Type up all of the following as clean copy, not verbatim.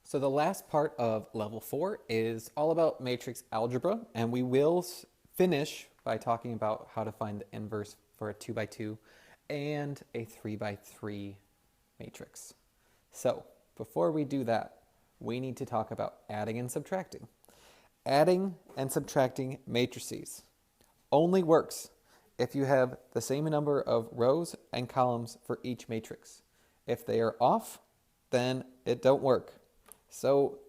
So the last part of level 4 is all about matrix algebra, and we will finish by talking about how to find the inverse for a 2 by 2 and a 3 by 3 matrix. So before we do that, we need to talk about adding and subtracting. Adding and subtracting matrices only works if you have the same number of rows and columns for each matrix. If they are off, then it don't work. So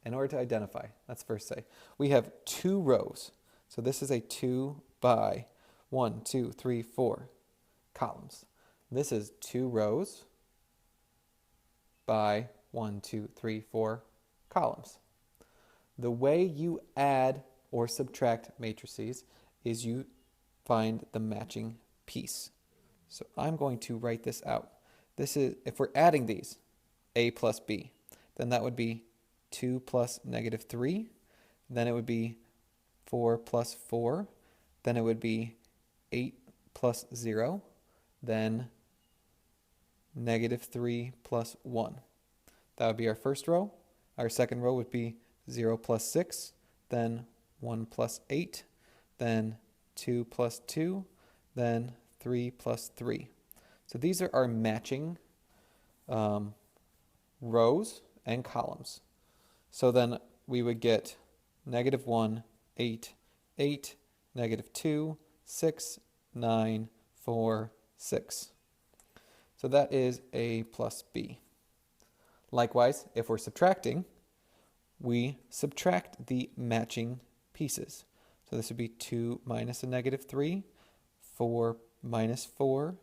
in order to identify, let's first say we have 2 rows. So this is a 2 by 1, 2, 3, 4 columns. This is 2 rows by 1, 2, 3, 4 columns. The way you add or subtract matrices is you find the matching piece. So I'm going to write this out. This is, if we're adding these, a plus b, then that would be 2 plus negative 3. Then it would be 4 plus 4. Then it would be 8 plus 0. Then negative 3 plus 1. That would be our first row. Our second row would be 0 plus 6. Then 1 plus 8. Then 2 plus 2. Then 3 plus 3. So these are our matching rows and columns. So then we would get negative 1, 8, 8, negative 2, 6, 9, 4, 6. So that is A plus B. Likewise, if we're subtracting, we subtract the matching pieces. So this would be 2 minus a negative 3, 4 minus 4,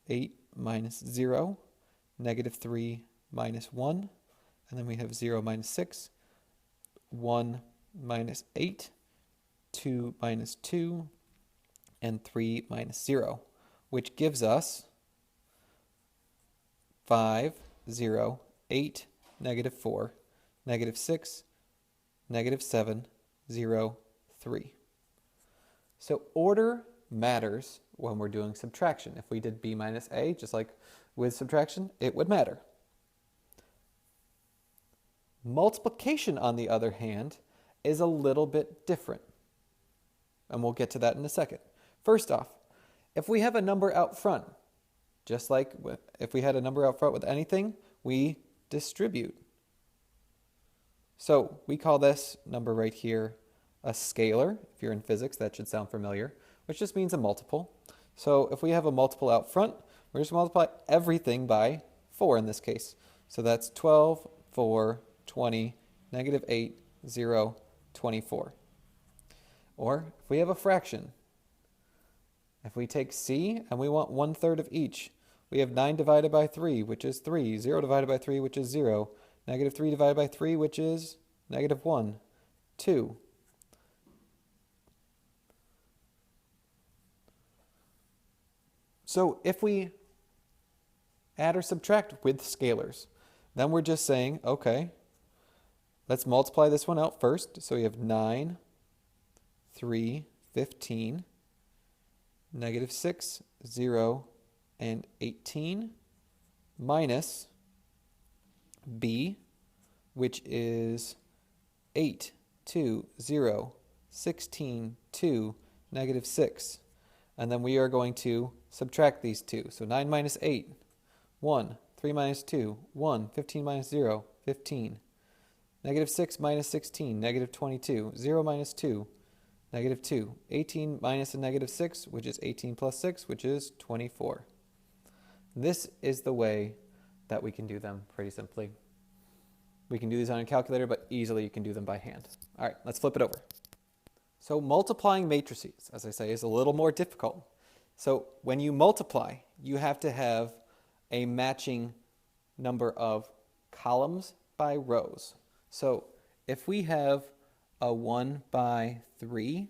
8 minus 0, negative 3 minus 1, and then we have 0 minus 6, 1 minus 8, 2 minus 2, and 3 minus 0, which gives us 5, 0, 8, negative 4, negative 6, negative 7, 0, 3. So order matters when we're doing subtraction. If we did b minus a, just like with subtraction, it would matter. Multiplication, on the other hand, is a little bit different. And we'll get to that in a second. First off, if we have a number out front, just like if we had a number out front with anything, we distribute. So we call this number right here a scalar. If you're in physics, that should sound familiar, which just means a multiple. So if we have a multiple out front, we're just multiply everything by 4 in this case. So that's 12, 4, 20, negative 8, 0, 24. Or if we have a fraction, if we take c and we want 1/3 of each, we have 9 divided by 3, which is 3, 0 divided by 3, which is 0, negative 3 divided by 3, which is negative 1, 2. So if we add or subtract with scalars, then we're just saying, okay, let's multiply this one out first. So we have 9, 3, 15, negative 6, 0, and 18, minus b, which is 8, 2, 0, 16, 2, negative 6. And then we are going to subtract these two. So 9 minus 8, 1. 3 minus 2, 1. 15 minus 0, 15. Negative 6 minus 16, negative 22. 0 minus 2, negative 2. 18 minus a negative 6, which is 18 plus 6, which is 24. This is the way that we can do them pretty simply. We can do these on a calculator, but easily you can do them by hand. All right, let's flip it over. So multiplying matrices, as I say, is a little more difficult. So when you multiply, you have to have a matching number of columns by rows. So if we have a 1 by 3,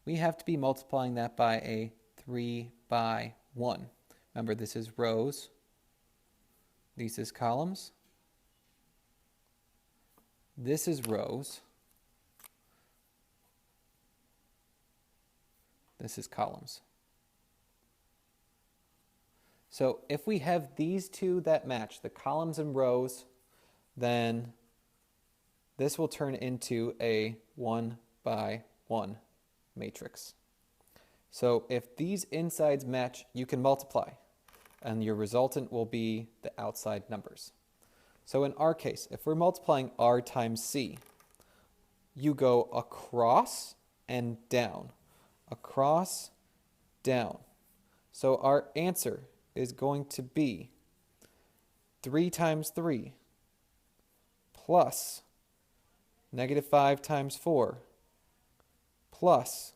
we have to be multiplying that by a 3 by 1. Remember, this is rows. This is columns. This is rows. This is columns. So if we have these two that match, the columns and rows, then this will turn into a 1 by 1 matrix. So if these insides match, you can multiply, and your resultant will be the outside numbers. So in our case, if we're multiplying R times C, you go across and down, across, down. So our answer is going to be 3 times 3 plus -5 times 4 plus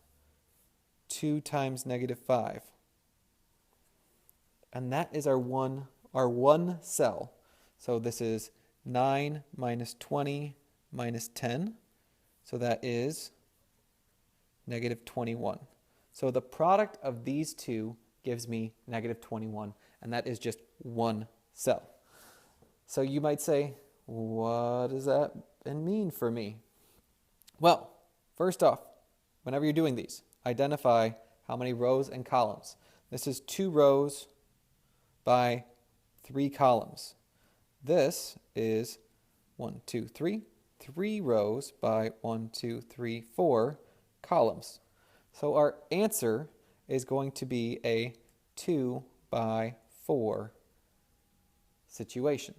2 times -5. And that is our one cell. So this is 9 minus 20 minus 10. So that is -21. So the product of these two gives me -21, and that is just one cell. So you might say, what does that mean for me? Well, first off, whenever you're doing these, identify how many rows and columns. This is 2 rows by 3 columns. This is 1, 2, 3, 3 rows by 1, 2, 3, 4 columns. So our answer is going to be a 2 by 4 situation.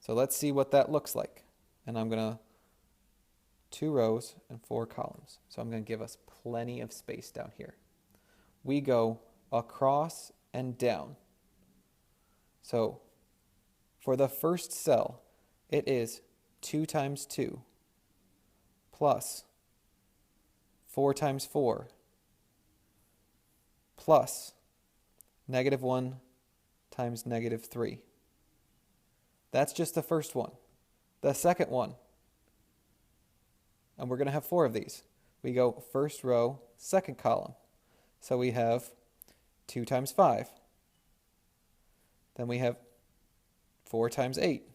So let's see what that looks like. And I'm going to 2 rows and 4 columns. So I'm going to give us plenty of space down here. We go across and down. So for the first cell, it is 2 times 2 plus 4 times 4 plus -1 times -3. That's just the first one. The second one, and we're going to have 4 of these. We go first row, second column. So we have 2 times 5. Then we have 4 times 8.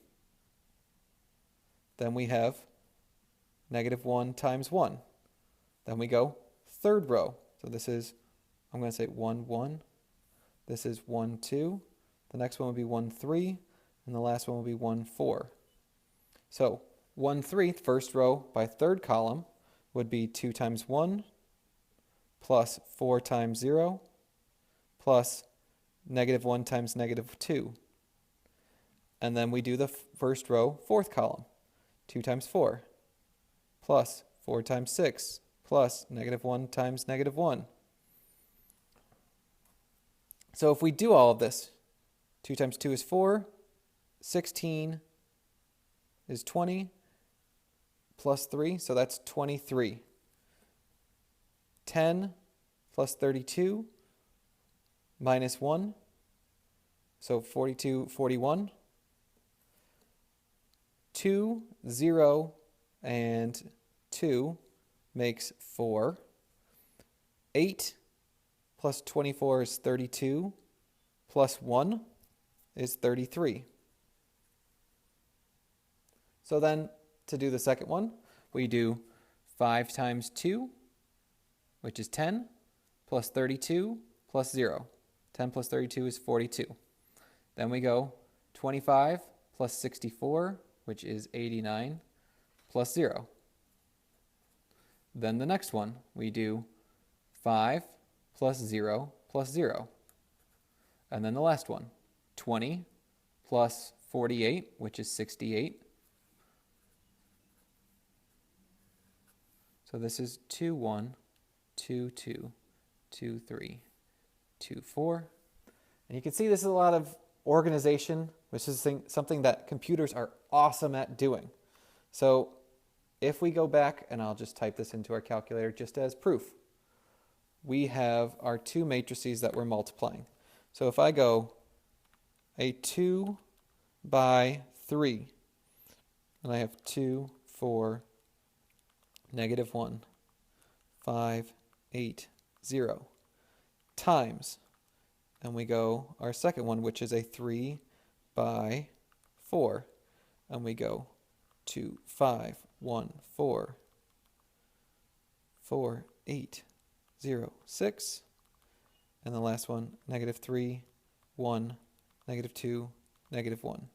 Then we have -1 times 1. Then we go third row. So this is, I'm going to say 1, 1. This is 1, 2. The next one will be 1, 3. And the last one will be 1, 4. So 1, 3, first row by third column, would be 2 times 1 plus 4 times 0 plus -1 times -2. And then we do the first row, fourth column, 2 times 4 plus 4 times 6 plus -1 times -1. So if we do all of this, 2 times 2 is 4, 16 is 20, plus 3, so that's 23. 10 plus 32 minus 1, so 42, 41. 2, 0, and 2 makes 4. 8 plus 24 is 32, plus 1 is 33. So then, to do the second one, we do 5 times 2, which is 10, plus 32, plus 0. 10 plus 32 is 42. Then we go 25 plus 64, which is 89, plus 0. Then the next one, we do 5 plus 0 plus 0. And then the last one, 20 plus 48, which is 68. So this is 2, 1, 2, 2, 2, 3, 2, 4. And you can see this is a lot of organization, which is something that computers are awesome at doing. So if we go back, and I'll just type this into our calculator just as proof, we have our 2 matrices that we're multiplying. So if I go a 2 by 3, and I have 2, 4, -1, 5, 8, 0, times, and we go our second one, which is a 3 by 4, and we go 2, 5, 1, 4, 4, 8, 0, 6, and the last one, -3, 1, -2, -1.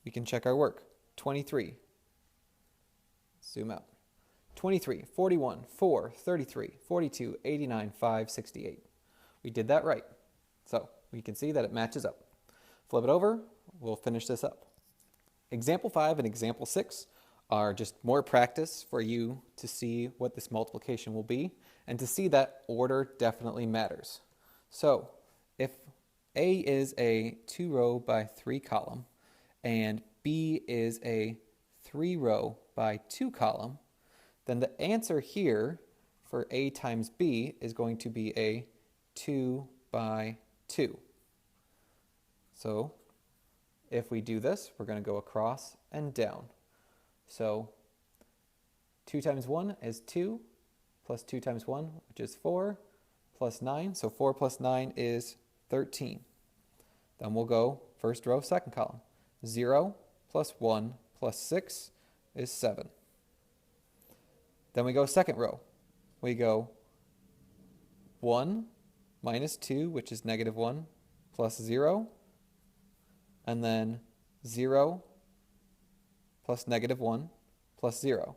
We can check our work. 23. Zoom out. 23, 41, 4, 33, 42, 89, 5, 68. We did that right. So we can see that it matches up. Flip it over, we'll finish this up. Example 5 and example 6 are just more practice for you to see what this multiplication will be and to see that order definitely matters. So if A is a 2-row by 3-column and B is a 3-row by 2-column, then the answer here for A times B is going to be a 2 by 2. So if we do this, we're going to go across and down. So 2 times 1 is 2, plus 2 times 1, which is 4, plus 9. So 4 plus 9 is 13. Then we'll go first row, second column. 0 plus 1 plus 6 is 7. Then we go second row. We go 1 minus 2, which is negative 1, plus 0, and then 0 plus negative 1 plus 0.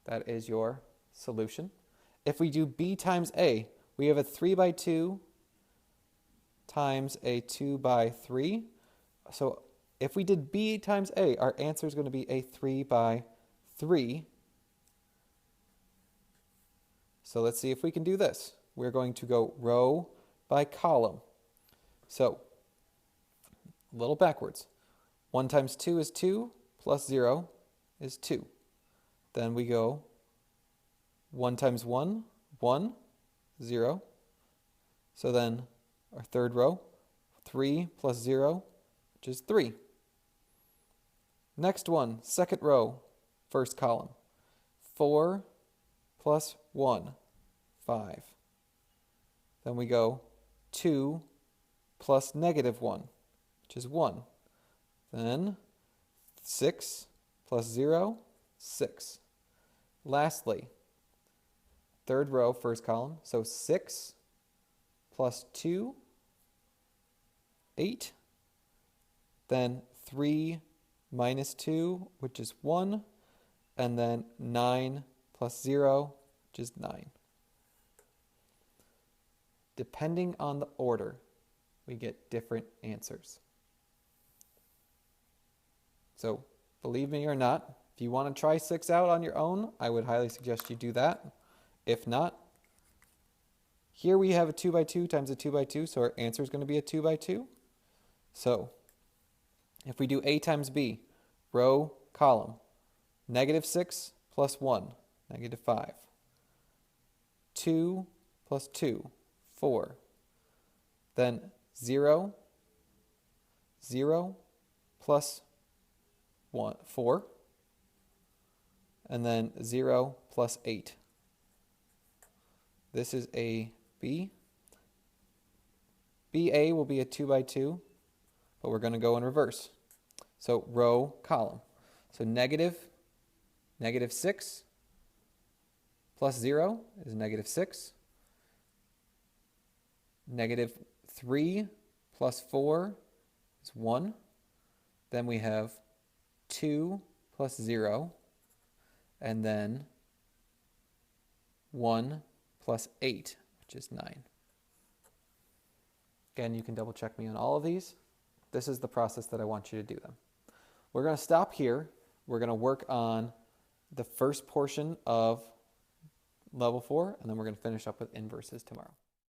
That is your solution. If we do B times A, we have a 3 by 2 times a 2 by 3. So if we did B times A, our answer is going to be a 3 by 3. So let's see if we can do this. We're going to go row by column. So a little backwards. 1 times 2 is 2, plus 0 is 2. Then we go 1 times 1, 1, 0. So then our third row, 3 plus 0, which is 3. Next one, second row, first column, 4 plus 1, 5. Then we go 2 plus negative 1, which is 1. Then 6 plus 0, 6. Lastly, third row, first column, so 6 plus 2, 8. Then 3 minus 2, which is 1. And then 9 plus 0, which is 9. Depending on the order, we get different answers. So, believe me or not, if you want to try 6 out on your own, I would highly suggest you do that. If not, here we have a 2 by 2 times a 2 by 2, so our answer is going to be a 2 by 2. So, if we do A times B, row, column, negative 6 plus 1, negative 5. 2 plus 2, 4. Then 0, 0 plus 1, 4. And then 0 plus 8. This is a B. BA will be a 2 by 2, but we're going to go in reverse. So row, column. So negative 6 plus 0 is negative 6. Negative 3 plus 4 is 1. Then we have 2 plus 0. And then 1 plus 8, which is 9. Again, you can double check me on all of these. This is the process that I want you to do them. We're going to stop here. We're going to work on the first portion of level 4, and then we're going to finish up with inverses tomorrow.